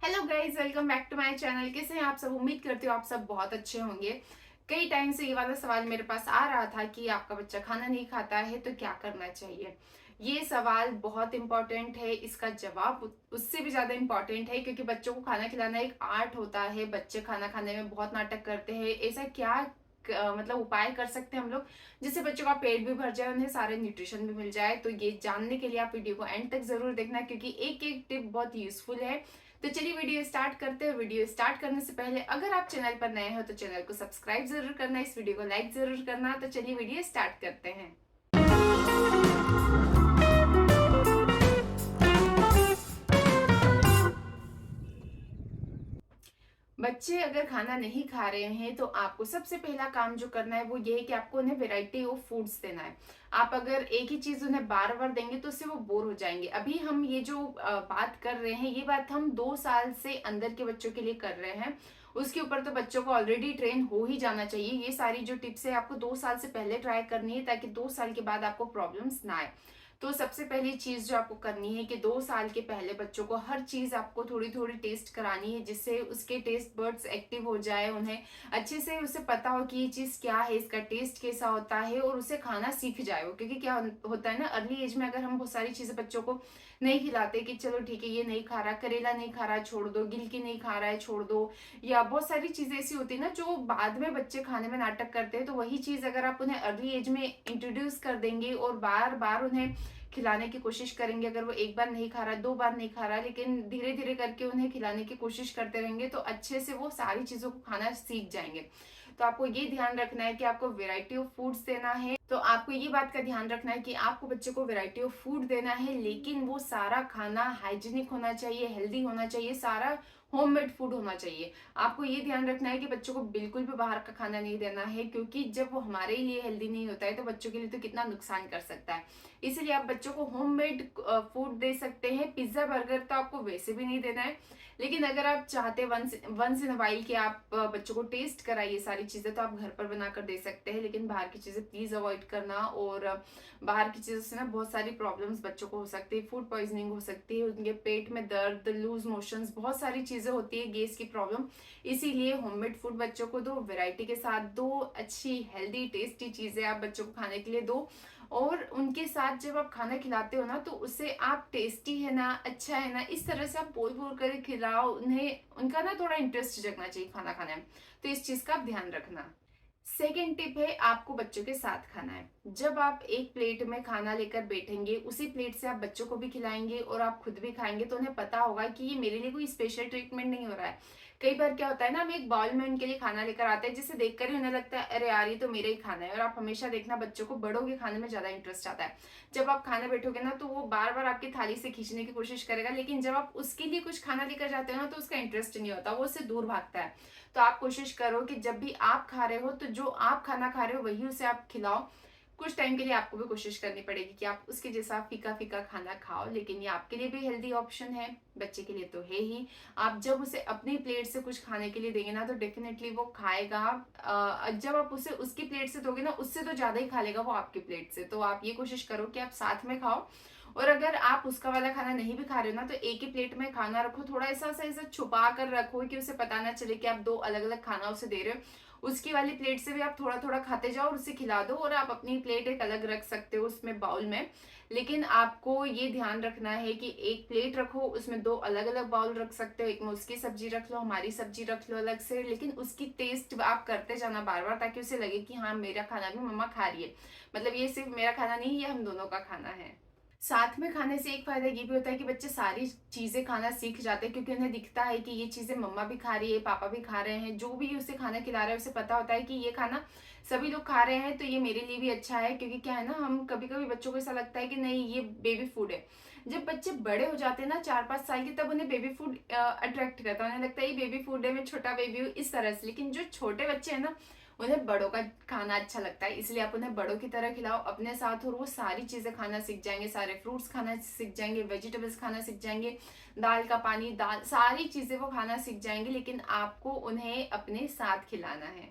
Hello guys, welcome back to my channel. कैसे हैं आप सब? उम्मीद करती हूँ आप सब बहुत अच्छे होंगे। कई टाइम से ये वाला सवाल मेरे पास आ रहा था कि आपका बच्चा खाना नहीं खाता है तो क्या करना चाहिए। ये सवाल बहुत इंपॉर्टेंट है, इसका जवाब उससे भी ज्यादा इंपॉर्टेंट है क्योंकि बच्चों को खाना खिलाना एक आर्ट होता है। बच्चे खाना खाने में बहुत नाटक करते हैं। ऐसा क्या मतलब उपाय कर सकते हैं हम लोग जिससे बच्चों का पेट भी भर जाए, उन्हें सारे न्यूट्रिशन भी मिल जाए। तो ये जानने के लिए आप वीडियो को एंड तक जरूर देखना क्योंकि एक एक टिप बहुत यूजफुल है। तो चलिए वीडियो स्टार्ट करते हैं। वीडियो स्टार्ट करने से पहले अगर आप चैनल पर नए हो तो चैनल को सब्सक्राइब जरूर करना, इस वीडियो को लाइक जरूर करना। तो चलिए वीडियो स्टार्ट करते हैं। बच्चे अगर खाना नहीं खा रहे हैं तो आपको सबसे पहला काम जो करना है वो ये है कि आपको उन्हें वेराइटी ऑफ फूड्स देना है। आप अगर एक ही चीज उन्हें बार बार देंगे तो उससे वो बोर हो जाएंगे। अभी हम ये जो बात कर रहे हैं ये बात हम 2 साल से अंदर के बच्चों के लिए कर रहे हैं। उसके ऊपर तो बच्चों को ऑलरेडी ट्रेन हो ही जाना चाहिए। ये सारी जो टिप्स है आपको 2 साल से पहले ट्राई करनी है ताकि 2 साल के बाद आपको प्रॉब्लम्स ना आए। तो सबसे पहली चीज जो आपको करनी है कि 2 साल के पहले बच्चों को हर चीज आपको थोड़ी थोड़ी टेस्ट करानी है जिससे उसके टेस्ट बर्ड्स एक्टिव हो जाए, उन्हें अच्छे से उसे पता हो कि ये चीज क्या है, इसका टेस्ट कैसा होता है और उसे खाना सीख जाए वो। क्योंकि क्या होता है ना, अर्ली एज में अगर हम बहुत सारी चीजें बच्चों को नहीं खिलाते कि चलो ठीक है ये नहीं खा रहा, करेला नहीं खा रहा है छोड़ दो, गिलकी नहीं खा रहा है छोड़ दो, या बहुत सारी चीजें ऐसी होती है ना जो बाद में बच्चे खाने में नाटक करते हैं। तो वही चीज अगर आप उन्हें अर्ली एज में इंट्रोड्यूस कर देंगे और बार बार उन्हें खिलाने की कोशिश करेंगे, अगर वो एक बार नहीं खा रहा, 2 बार नहीं खा रहा, लेकिन धीरे धीरे करके उन्हें खिलाने की कोशिश करते रहेंगे तो अच्छे से वो सारी चीजों को खाना सीख जाएंगे। तो आपको ये ध्यान रखना है कि आपको वेराइटी ऑफ फूड्स देना है। तो आपको ये बात का ध्यान रखना है कि आपको बच्चे को वेराइटी ऑफ फूड देना है, लेकिन वो सारा खाना हाइजीनिक होना चाहिए, हेल्दी होना चाहिए, सारा होममेड फूड होना चाहिए। आपको ये ध्यान रखना है कि बच्चों को बिल्कुल भी बाहर का खाना नहीं देना है क्योंकि जब वो हमारे लिए हेल्दी नहीं होता है तो बच्चों के लिए तो कितना नुकसान कर सकता है। इसीलिए आप बच्चों को होममेड फूड दे सकते हैं। पिज्जा बर्गर तो आपको वैसे भी नहीं देना है, लेकिन अगर आप चाहते वंस इन वाइल के आप बच्चों को टेस्ट कराइए सारी चीजें तो आप घर पर बनाकर दे सकते हैं। लेकिन बाहर की चीजें प्लीज अवॉइड करना। और बाहर की चीजों से ना बहुत सारी प्रॉब्लम्स बच्चों को हो सकती है, फूड पॉइजनिंग हो सकती है, उनके पेट में दर्द, लूज मोशंस, बहुत सारी चीजें होती है, गैस की प्रॉब्लम। इसीलिए होममेड फूड बच्चों को दो, वैरायटी के साथ दो, अच्छी हेल्दी टेस्टी चीजें आप बच्चों को खाने के लिए दो। और उनके साथ जब आप खाना खिलाते हो ना तो उसे आप टेस्टी है ना, अच्छा है ना, इस तरह से आप बोल बोल कर खिलाओ उन्हें। उनका ना थोड़ा इंटरेस्ट जगना चाहिए खाना खाने में। तो इस चीज का आप ध्यान रखना। सेकेंड टिप है, आपको बच्चों के साथ खाना है। जब आप एक प्लेट में खाना लेकर बैठेंगे उसी प्लेट से आप बच्चों को भी खिलाएंगे और आप खुद भी खाएंगे तो उन्हें पता होगा कि ये मेरे लिए कोई स्पेशल ट्रीटमेंट नहीं हो रहा है। कई बार क्या होता है ना, हम एक बाउल में उनके लिए खाना लेकर आते हैं जिसे देखकर ही उन्हें लगता है अरे यार ये तो मेरा ही खाना है। और आप हमेशा देखना बच्चों को बड़ों के खाने में ज्यादा इंटरेस्ट आता है। जब आप खाने बैठोगे ना तो वो बार बार आपकी थाली से खींचने की कोशिश करेगा, लेकिन जब आप उसके लिए कुछ खाना लेकर जाते हो ना तो उसका इंटरेस्ट नहीं होता, वो उससे दूर भागता है। तो आप कोशिश करो कि जब भी आप खा रहे हो तो जो आप खाना खा रहे हो वही उसे आप खिलाओ। कुछ टाइम के लिए आपको भी कोशिश करनी पड़ेगी कि आप उसके जैसा फीका फीका खाना खाओ, लेकिन ये आपके लिए भी हेल्दी ऑप्शन है, बच्चे के लिए तो है ही। आप जब उसे अपनी प्लेट से कुछ खाने के लिए देंगे ना तो डेफिनेटली वो खाएगा। जब आप उसे उसकी प्लेट से दोगे ना उससे तो ज्यादा ही खा लेगा वो आपकी प्लेट से। तो आप ये कोशिश करो कि आप साथ में खाओ। और अगर आप उसका वाला खाना नहीं भी खा रहे हो ना तो एक ही प्लेट में खाना रखो, थोड़ा ऐसा ऐसा छुपा कर रखो कि उसे पता ना चले कि आप दो अलग अलग खाना उसे दे रहे हो। उसकी वाली प्लेट से भी आप थोड़ा थोड़ा खाते जाओ और उसे खिला दो। और आप अपनी प्लेट एक अलग रख सकते हो उसमें बाउल में। लेकिन आपको ये ध्यान रखना है कि एक प्लेट रखो उसमें दो अलग अलग बाउल रख सकते हो, एक में उसकी सब्जी रख लो, हमारी सब्जी रख लो अलग से, लेकिन उसकी टेस्ट आप करते जाना बार बार ताकि उसे लगे कि हाँ मेरा खाना भी मम्मा खा रही है, मतलब ये सिर्फ मेरा खाना नहीं, ये हम दोनों का खाना है। साथ में खाने से एक फायदा ये भी होता है कि बच्चे सारी चीजें खाना सीख जाते हैं क्योंकि उन्हें दिखता है कि ये चीजें मम्मा भी खा रही है, पापा भी खा रहे हैं, जो भी उसे खाना खिला रहा है उसे पता होता है कि ये खाना सभी लोग खा रहे हैं तो ये मेरे लिए भी अच्छा है। क्योंकि क्या है ना, हम कभी कभी बच्चों को ऐसा लगता है कि नहीं ये बेबी फूड है। जब बच्चे बड़े हो जाते हैं ना 4-5 साल के, तब उन्हें बेबी फूड अट्रैक्ट करता है, उन्हें लगता है ये बेबी फूड है, मैं छोटा बेबी हूँ, इस तरह से। लेकिन जो छोटे बच्चे हैं ना उन्हें बड़ों का खाना अच्छा लगता है, इसलिए आप उन्हें बड़ों की तरह खिलाओ अपने साथ और वो सारी चीजें खाना सीख जाएंगे, सारे फ्रूट्स खाना सीख जाएंगे, वेजिटेबल्स खाना सीख जाएंगे, दाल का पानी, दाल, सारी चीजें वो खाना सीख जाएंगे, लेकिन आपको उन्हें अपने साथ खिलाना है।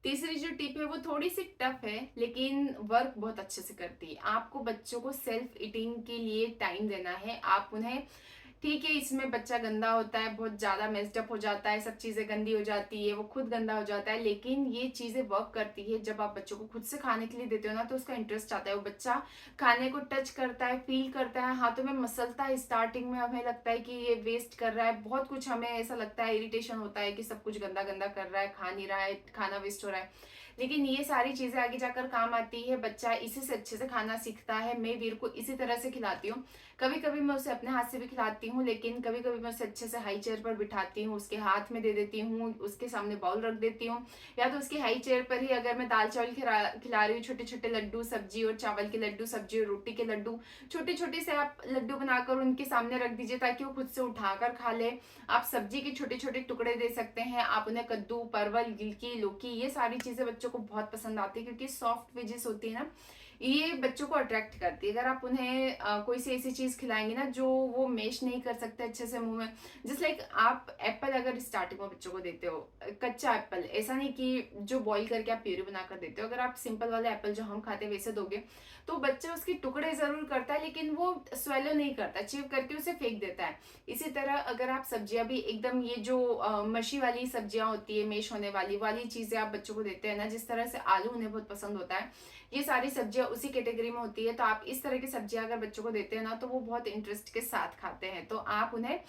तीसरी जो टिप है वो थोड़ी सी टफ है लेकिन वर्क बहुत अच्छे से करती है। आपको बच्चों को सेल्फ ईटिंग के लिए टाइम देना है। आप उन्हें ठीक है, इसमें बच्चा गंदा होता है, बहुत ज़्यादा मेस्ड अप हो जाता है, सब चीज़ें गंदी हो जाती है, वो खुद गंदा हो जाता है, लेकिन ये चीज़ें वर्क करती है। जब आप बच्चों को खुद से खाने के लिए देते हो ना, तो उसका इंटरेस्ट आता है, वो बच्चा खाने को टच करता है, फील करता है, हाथों में मसलता है। स्टार्टिंग में हमें लगता है कि ये वेस्ट कर रहा है, बहुत कुछ हमें ऐसा लगता है, इरिटेशन होता है कि सब कुछ गंदा गंदा कर रहा है, खा नहीं रहा है, खाना वेस्ट हो रहा है। लेकिन ये सारी चीजें आगे जाकर काम आती है, बच्चा इसी से अच्छे से खाना सीखता है। मैं वीर को इसी तरह से खिलाती हूँ। कभी कभी मैं उसे अपने हाथ से भी खिलाती हूँ, लेकिन कभी कभी मैं उसे अच्छे से हाई चेयर पर बिठाती हूँ, उसके हाथ में दे देती हूँ, उसके सामने बाउल रख देती हूँ, या तो उसकी हाई चेयर पर ही अगर मैं दाल चावल खिला रही हूँ, छोटे छोटे लड्डू, सब्जी और चावल के लड्डू, सब्जी और रोटी के लड्डू, छोटे छोटे से आप लड्डू बनाकर उनके सामने रख दीजिए ताकि वो खुद से उठाकर खा ले। आप सब्जी के छोटे छोटे टुकड़े दे सकते हैं, आप उन्हें कद्दू, परवल, गिलकी, लौकी, ये सारी चीजें बच्चों को बहुत पसंद आती है क्योंकि सॉफ्ट वेजेस होती है ना, ये बच्चों को अट्रैक्ट करती है। अगर आप उन्हें कोई सी ऐसी चीज खिलाएंगे ना जो वो मेश नहीं कर सकते अच्छे से मुंह में, जस्ट लाइक आप एप्पल अगर स्टार्टिंग में बच्चों को देते हो, कच्चा एप्पल, ऐसा नहीं कि जो बॉईल करके आप प्यूरी बनाकर देते हो, अगर आप सिंपल वाले एप्पल जो हम खाते हैं वैसे दोगे तो बच्चा उसके टुकड़े जरूर करता है, लेकिन वो स्वेलो नहीं करता, चिव करके उसे फेंक देता है। इसी तरह अगर आप सब्जियां भी एकदम ये जो मशी वाली सब्जियां होती है, मेश होने वाली वाली चीजें आप बच्चों को देते हैं ना, जिस तरह से आलू उन्हें बहुत पसंद होता है, ये सारी सब्जियां उसी कैटेगरी में होती है। तो आप इस तरह की सब्जियां अगर बच्चों को देते हैं ना, तो वो बहुत इंटरेस्ट के साथ खाते हैं। तो आप उन्हें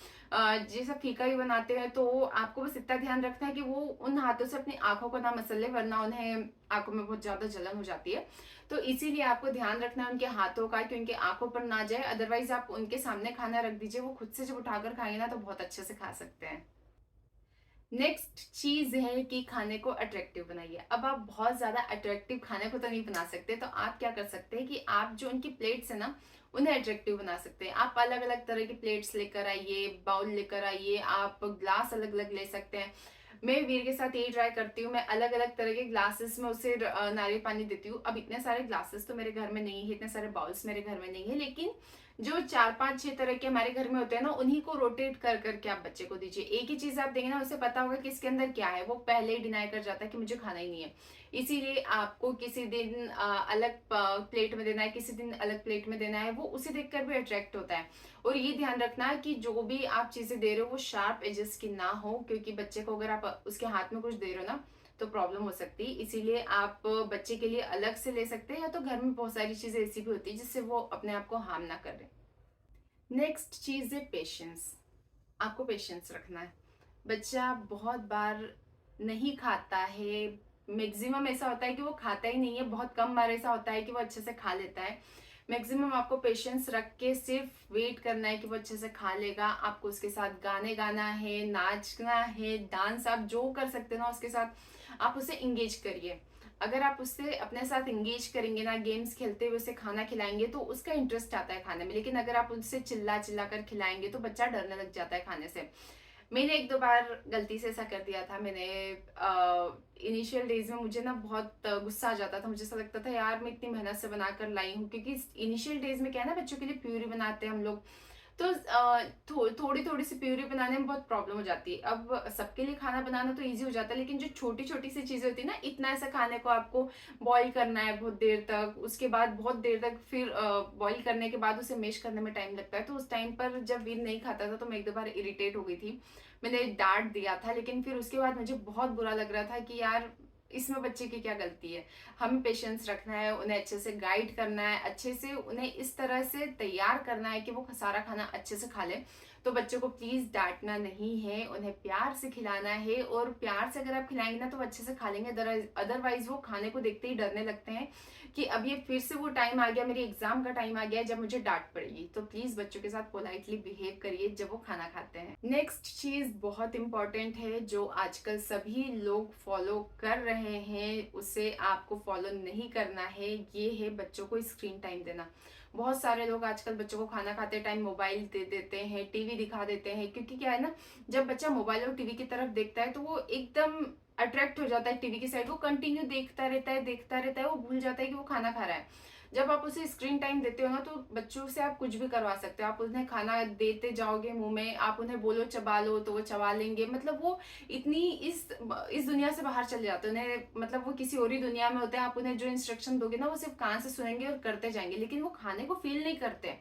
जैसा फीका भी बनाते हैं तो आपको बस इतना ध्यान रखना है कि वो उन हाथों से अपनी आंखों को ना मसले, वरना उन्हें आंखों में बहुत ज्यादा जलन हो जाती है। तो इसीलिए आपको ध्यान रखना है उनके हाथों का कि उनके आंखों पर ना जाए, अदरवाइज आप उनके सामने खाना रख दीजिए, वो खुद से जब उठाकर खाएंगे ना तो बहुत अच्छे से खा सकते हैं। नेक्स्ट चीज है कि खाने को अट्रैक्टिव बनाइए। अब आप बहुत ज्यादा अट्रैक्टिव खाने को तो नहीं बना सकते, तो आप क्या कर सकते हैं कि आप जो उनकी प्लेट्स है ना उन्हें अट्रैक्टिव बना सकते हैं। आप अलग अलग तरह की प्लेट्स लेकर आइए, बाउल लेकर आइए, आप ग्लास अलग अलग ले सकते हैं। मैं वीर के साथ यही ट्राई करती हूँ, मैं अलग अलग तरह के ग्लासेस में उसे नारियल पानी देती हूँ। अब इतने सारे ग्लासेस तो मेरे घर में नहीं है, इतने सारे बाउल्स मेरे घर में नहीं है, लेकिन जो 4 5 6 तरह के हमारे घर में होते हैं ना, उन्हीं को रोटेट कर करके आप बच्चे को दीजिए। एक ही चीज आप देंगे ना, उसे पता होगा कि इसके अंदर क्या है, वो पहले ही डिनाई कर जाता है कि मुझे खाना ही नहीं है। इसीलिए आपको किसी दिन अलग प्लेट में देना है, किसी दिन अलग प्लेट में देना है, वो उसे देखकर भी अट्रैक्ट होता है। और ये ध्यान रखना है कि जो भी आप चीजें दे रहे हो वो शार्प एजेस की ना हो, क्योंकि बच्चे को अगर आप उसके हाथ में कुछ दे रहे हो ना तो प्रॉब्लम हो सकती है। इसीलिए आप बच्चे के लिए अलग से ले सकते हैं, या तो घर में बहुत सारी चीजें ऐसी भी होती है जिससे वो अपने आप को हार्म ना करे। नेक्स्ट चीज है पेशेंस। आपको पेशेंस रखना है। बच्चा बहुत बार नहीं खाता है, मैक्सिमम ऐसा होता है कि वो खाता ही नहीं है, बहुत कम बार ऐसा होता है कि वो अच्छे से खा लेता है। मैक्सिमम आपको पेशेंस रख के सिर्फ वेट करना है कि वो अच्छे से खा लेगा। आपको उसके साथ गाने गाना है, नाचना है, डांस आप जो कर सकते हो ना उसके साथ आप उसे इंगेज करिए। अगर आप उससे अपने साथ इंगेज करेंगे ना, गेम्स खेलते हुए उसे खाना खिलाएंगे तो उसका इंटरेस्ट आता है खाने में। लेकिन अगर आप उससे चिल्ला चिल्ला कर खिलाएंगे तो बच्चा डरने लग जाता है खाने से। मैंने एक दो बार गलती से ऐसा कर दिया था। मैंने इनिशियल डेज में मुझे ना बहुत गुस्सा आ जाता था, मुझे ऐसा लगता था यार मैं इतनी मेहनत से बना कर लाई हूँ, क्योंकि इनिशियल डेज में क्या है ना, बच्चों के लिए प्यूरी बनाते हैं हम लोग, तो थोड़ी थोड़ी सी प्यूरी बनाने में बहुत प्रॉब्लम हो जाती है। अब सबके लिए खाना बनाना तो इजी हो जाता है, लेकिन जो छोटी छोटी सी चीजें होती है ना, इतना ऐसा खाने को आपको बॉईल करना है बहुत देर तक, उसके बाद बहुत देर तक फिर बॉईल करने के बाद उसे मेश करने में टाइम लगता है। तो उस टाइम पर जब वीर नहीं खाता था तो मैं एक दो बार इरिटेट हो गई थी, मैंने डांट दिया था। लेकिन फिर उसके बाद मुझे बहुत बुरा लग रहा था कि यार इसमें बच्चे की क्या गलती है। हमें पेशेंस रखना है, उन्हें अच्छे से गाइड करना है, अच्छे से उन्हें इस तरह से तैयार करना है कि वो सारा खाना अच्छे से खा ले। तो बच्चों को प्लीज डांटना नहीं है, उन्हें प्यार से खिलाना है, और प्यार से अगर आप खिलाएंगे ना तो अच्छे से खा लेंगे। अदरवाइज वो खाने को देखते ही डरने लगते हैं कि अब ये फिर से वो टाइम आ गया, मेरी एग्जाम का टाइम आ गया जब मुझे डांट पड़ेगी। तो प्लीज बच्चों के साथ पोलाइटली बिहेव करिए जब वो खाना खाते हैं। नेक्स्ट चीज बहुत इंपॉर्टेंट है जो आजकल सभी लोग फॉलो कर रहे हैं, उसे आपको फॉलो नहीं करना है, ये है बच्चों को स्क्रीन टाइम देना। बहुत सारे लोग आजकल बच्चों को खाना खाते टाइम मोबाइल दे देते हैं, टीवी दिखा देते हैं, क्योंकि क्या है ना, जब बच्चा मोबाइल और टीवी की तरफ देखता है तो वो एकदम अट्रैक्ट हो जाता है टीवी की साइड, वो कंटिन्यू देखता रहता है देखता रहता है, वो भूल जाता है कि वो खाना खा रहा है। जब आप उसे स्क्रीन टाइम देते हो ना तो बच्चों से आप कुछ भी करवा सकते हो। आप उन्हें खाना देते जाओगे मुंह में, आप उन्हें बोलो चबा लो तो वो चबा लेंगे, मतलब वो इतनी इस दुनिया से बाहर चले जाते हैं, उन्हें मतलब वो किसी और ही दुनिया में होते हैं। आप उन्हें जो इंस्ट्रक्शन दोगे ना वो सिर्फ कान से सुनेंगे और करते जाएंगे, लेकिन वो खाने को फील नहीं करते।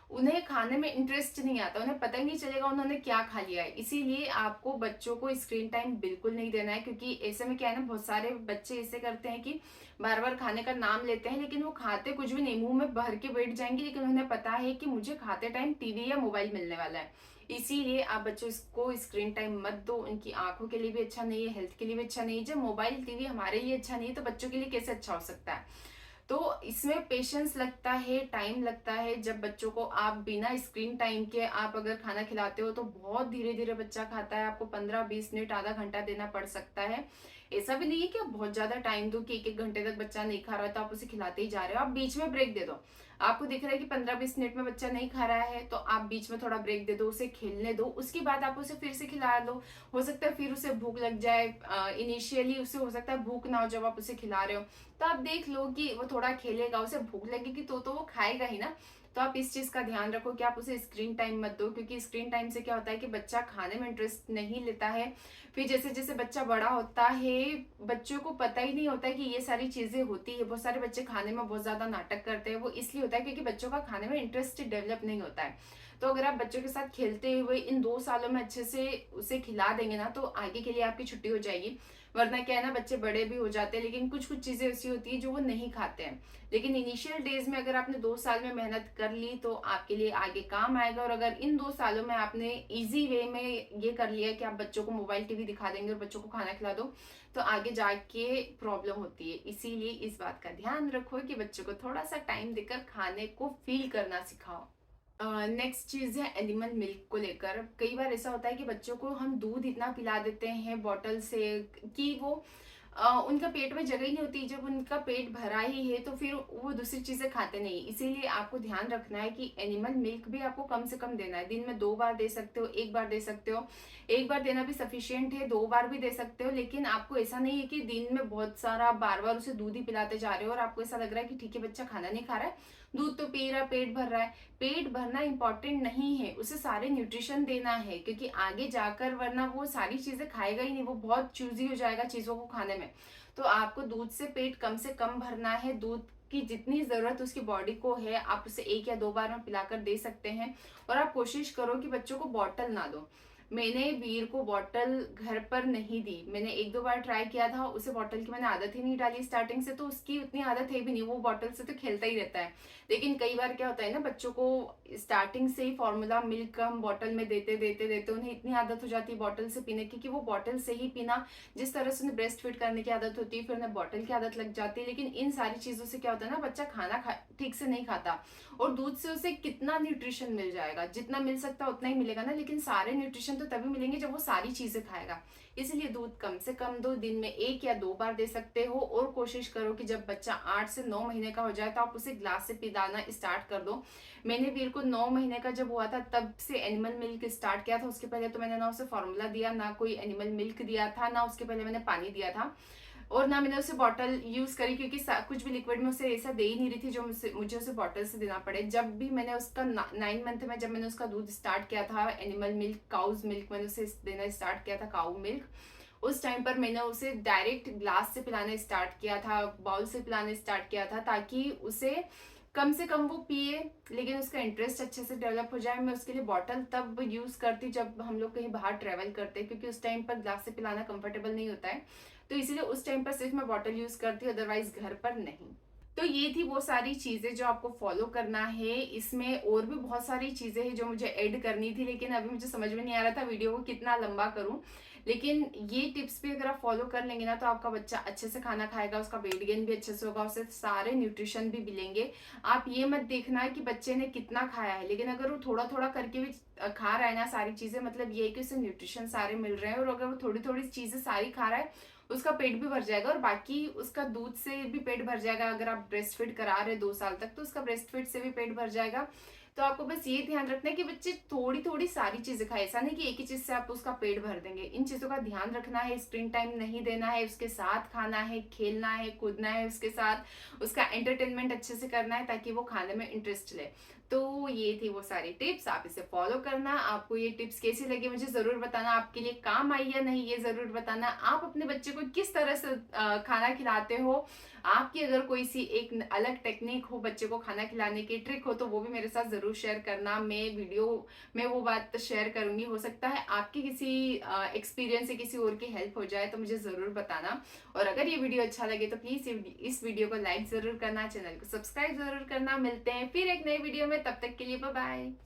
उन्हें खाने में इंटरेस्ट नहीं आता, उन्हें पता ही नहीं चलेगा उन्होंने क्या खा लिया है। इसीलिए आपको बच्चों को स्क्रीन टाइम बिल्कुल नहीं देना है, क्योंकि ऐसे में क्या है ना, बहुत सारे बच्चे ऐसे करते हैं कि बार बार खाने का नाम लेते हैं लेकिन वो खाते कुछ भी नहीं, मुंह में भर के बैठ जाएंगे, लेकिन उन्हें पता है कि मुझे खाते टाइम टीवी या मोबाइल मिलने वाला है। इसीलिए आप बच्चों को स्क्रीन टाइम मत दो, उनकी आंखों के लिए भी अच्छा नहीं है, हेल्थ के लिए भी अच्छा नहीं है। जब मोबाइल टीवी हमारे लिए अच्छा नहीं है तो बच्चों के लिए कैसे अच्छा हो सकता है। तो इसमें पेशेंस लगता है, टाइम लगता है। जब बच्चों को आप बिना स्क्रीन टाइम के आप अगर खाना खिलाते हो तो बहुत धीरे धीरे बच्चा खाता है, आपको 15-20 मिनट आधा घंटा देना पड़ सकता है। ऐसा भी नहीं है कि आप बहुत ज्यादा टाइम दो कि एक एक घंटे तक बच्चा नहीं खा रहा है तो आप उसे खिलाते ही जा रहे हो। आप बीच में ब्रेक दे दो, आपको दिख रहा है कि 15-20 मिनट में बच्चा नहीं खा रहा है तो आप बीच में थोड़ा ब्रेक दे दो, उसे खेलने दो, उसके बाद आप उसे फिर से खिला दो। हो सकता है फिर उसे भूख लग जाए, इनिशियली उसे हो सकता है भूख ना हो जब आप उसे खिला रहे हो, तो आप देख लो कि वो थोड़ा खेलेगा, उसे भूख लगेगी तो वो खाएगा ही ना। तो आप इस चीज का ध्यान रखो कि आप उसे स्क्रीन टाइम मत दो, क्योंकि स्क्रीन टाइम से क्या होता है कि बच्चा खाने में इंटरेस्ट नहीं लेता है। फिर जैसे जैसे बच्चा बड़ा होता है, बच्चों को पता ही नहीं होता है कि ये सारी चीजें होती है। बहुत सारे बच्चे खाने में बहुत ज्यादा नाटक करते हैं, वो इसलिए होता है क्योंकि बच्चों का खाने में इंटरेस्ट डेवलप नहीं होता है। तो अगर आप बच्चों के साथ खेलते हुए इन 2 सालों में अच्छे से उसे खिला देंगे ना, तो आगे के लिए आपकी छुट्टी हो जाएगी। वरना क्या है ना, बच्चे बड़े भी हो जाते हैं लेकिन कुछ कुछ चीजें ऐसी होती है जो वो नहीं खाते हैं। लेकिन इनिशियल डेज में अगर आपने 2 साल में मेहनत कर ली तो आपके लिए आगे काम आएगा। और अगर इन 2 सालों में आपने इजी वे में ये कर लिया कि आप बच्चों को मोबाइल टीवी दिखा देंगे और बच्चों को खाना खिला दो, तो आगे जाके प्रॉब्लम होती है। इसीलिए इस बात का ध्यान रखो कि बच्चों को थोड़ा सा टाइम देकर खाने को फील करना सिखाओ। नेक्स्ट चीज है एनिमल मिल्क को लेकर। कई बार ऐसा होता है कि बच्चों को हम दूध इतना पिला देते हैं बॉटल से कि वो उनका पेट में जगह ही नहीं होती। जब उनका पेट भरा ही है तो फिर वो दूसरी चीजें खाते नहीं। इसीलिए आपको ध्यान रखना है कि एनिमल मिल्क भी आपको कम से कम देना है। दिन में 2 बार दे सकते हो, 1 बार दे सकते हो। 1 बार देना भी सफिशियंट है, 2 बार भी दे सकते हो। लेकिन आपको ऐसा नहीं है कि दिन में बहुत सारा बार बार उसे दूध ही पिलाते जा रहे हो और आपको ऐसा लग रहा है कि ठीक है बच्चा खाना नहीं खा रहा है, दूध तो पी रहा है, पेट भर रहा है। पेट भरना इंपॉर्टेंट नहीं है, उसे सारे न्यूट्रिशन देना है, क्योंकि आगे जाकर वरना वो सारी चीजें खाएगा ही नहीं, वो बहुत चूजी हो जाएगा चीजों को खाने में। तो आपको दूध से कम भरना है। दूध की जितनी जरूरत उसकी बॉडी को है आप उसे 1 या 2 बार में पिलाकर दे सकते हैं। और आप कोशिश करो कि बच्चों को बॉटल ना दो। मैंने वीर को बॉटल घर पर नहीं दी, मैंने 1-2 बार ट्राई किया था, उसे बॉटल की मैंने आदत ही नहीं डाली स्टार्टिंग से, तो उसकी उतनी आदत है भी नहीं, वो बॉटल से तो खेलता ही रहता है। लेकिन कई बार क्या होता है ना, बच्चों को स्टार्टिंग से ही फॉर्मूला मिल्क हम बॉटल में देते देते देते उन्हें इतनी आदत हो जाती है बॉटल से पीने की कि वो बॉटल से ही पीना, जिस तरह से उन्हें ब्रेस्ट फीड करने की आदत होती है फिर उन्हें बॉटल की आदत लग जाती है। लेकिन इन सारी चीजों से क्या होता है ना, बच्चा खाना ठीक से नहीं खाता। और दूध से उसे कितना न्यूट्रिशन मिल जाएगा, जितना मिल सकता है उतना ही मिलेगा ना, लेकिन सारे न्यूट्रिशन तो तभी मिलेंगे जब वो सारी चीजें खाएगा। इसलिए दूध कम से कम दो, दिन में 1 या 2 बार दे सकते हो। और कोशिश करो कि जब बच्चा 8 से 9 महीने का हो जाए तो आप उसे ग्लास से पिलाना स्टार्ट कर दो। मैंने वीर को 9 महीने का जब हुआ था तब से एनिमल मिल्क स्टार्ट किया था। उसके पहले तो मैंने ना उसे फॉर्मूला दिया, ना कोई एनिमल मिल्क दिया था, ना उसके पहले मैंने पानी दिया था, और ना मैंने उसे बॉटल यूज करी, क्योंकि कुछ भी लिक्विड में उसे ऐसा दे ही नहीं रही थी जो मुझे उसे बॉटल से देना पड़े। जब भी मैंने उसका 9 मंथ में जब मैंने उसका दूध स्टार्ट किया था, एनिमल मिल्क, काउज मिल्क मैंने उसे देना स्टार्ट किया था, काउ मिल्क, उस टाइम पर मैंने उसे डायरेक्ट ग्लास से पिलाना स्टार्ट किया था, बाउल से पिलाना स्टार्ट किया था, ताकि उसे कम से कम वो पिए लेकिन उसका इंटरेस्ट अच्छे से डेवलप हो जाए। मैं उसके लिए बॉटल तब यूज करती जब हम लोग कहीं बाहर ट्रेवल करते हैं, क्योंकि उस टाइम पर ग्लास से पिलाना कंफर्टेबल नहीं होता है, तो इसीलिए उस टाइम पर सिर्फ मैं बॉटल यूज करती हूँ, अदरवाइज घर पर नहीं। तो ये थी वो सारी चीजें जो आपको फॉलो करना है। इसमें और भी बहुत सारी चीजें हैं जो मुझे ऐड करनी थी, लेकिन अभी मुझे समझ में नहीं आ रहा था वीडियो को कितना लंबा करूं। लेकिन ये टिप्स भी अगर आप फॉलो कर लेंगे ना तो आपका बच्चा अच्छे से खाना खाएगा, उसका वेट गेन भी अच्छे से होगा, उसे सारे न्यूट्रिशन भी मिलेंगे। आप ये मत देखना है कि बच्चे ने कितना खाया है, लेकिन अगर वो थोड़ा थोड़ा करके भी खा रहा है ना सारी चीजें, मतलब ये है कि उसे न्यूट्रिशन सारे मिल रहे हैं। और अगर वो थोड़ी थोड़ी चीजें सारी खा रहा है, उसका पेट भी भर जाएगा और बाकी उसका दूध से भी पेट भर जाएगा। अगर आप ब्रेस्ट फीड करा रहे 2 साल तक तो उसका ब्रेस्ट फीड से भी पेट भर जाएगा। तो आपको बस ये ध्यान रखना है कि बच्चे थोड़ी थोड़ी सारी चीजें खाए, ऐसा नहीं कि एक ही चीज से आप उसका पेट भर देंगे। इन चीजों का ध्यान रखना है, स्क्रीन टाइम नहीं देना है, उसके साथ खाना है, खेलना है, कूदना है उसके साथ, उसका एंटरटेनमेंट अच्छे से करना है ताकि वो खाने में इंटरेस्ट ले। तो ये थी वो सारी टिप्स, आप इसे फॉलो करना। आपको ये टिप्स कैसी लगी मुझे ज़रूर बताना, आपके लिए काम आई या नहीं ये ज़रूर बताना। आप अपने बच्चे को किस तरह से खाना खिलाते हो, आपकी अगर कोई सी एक अलग टेक्निक हो बच्चे को खाना खिलाने की, ट्रिक हो, तो वो भी मेरे साथ ज़रूर शेयर करना। मैं वीडियो में वो बात शेयर करूंगी, हो सकता है आपकी किसी एक्सपीरियंस से किसी और की हेल्प हो जाए, तो मुझे ज़रूर बताना। और अगर ये वीडियो अच्छा लगे तो प्लीज़ इस वीडियो को लाइक ज़रूर करना, चैनल को सब्सक्राइब ज़रूर करना। मिलते हैं फिर एक नई वीडियो में, तब तक के लिए बाय बाय।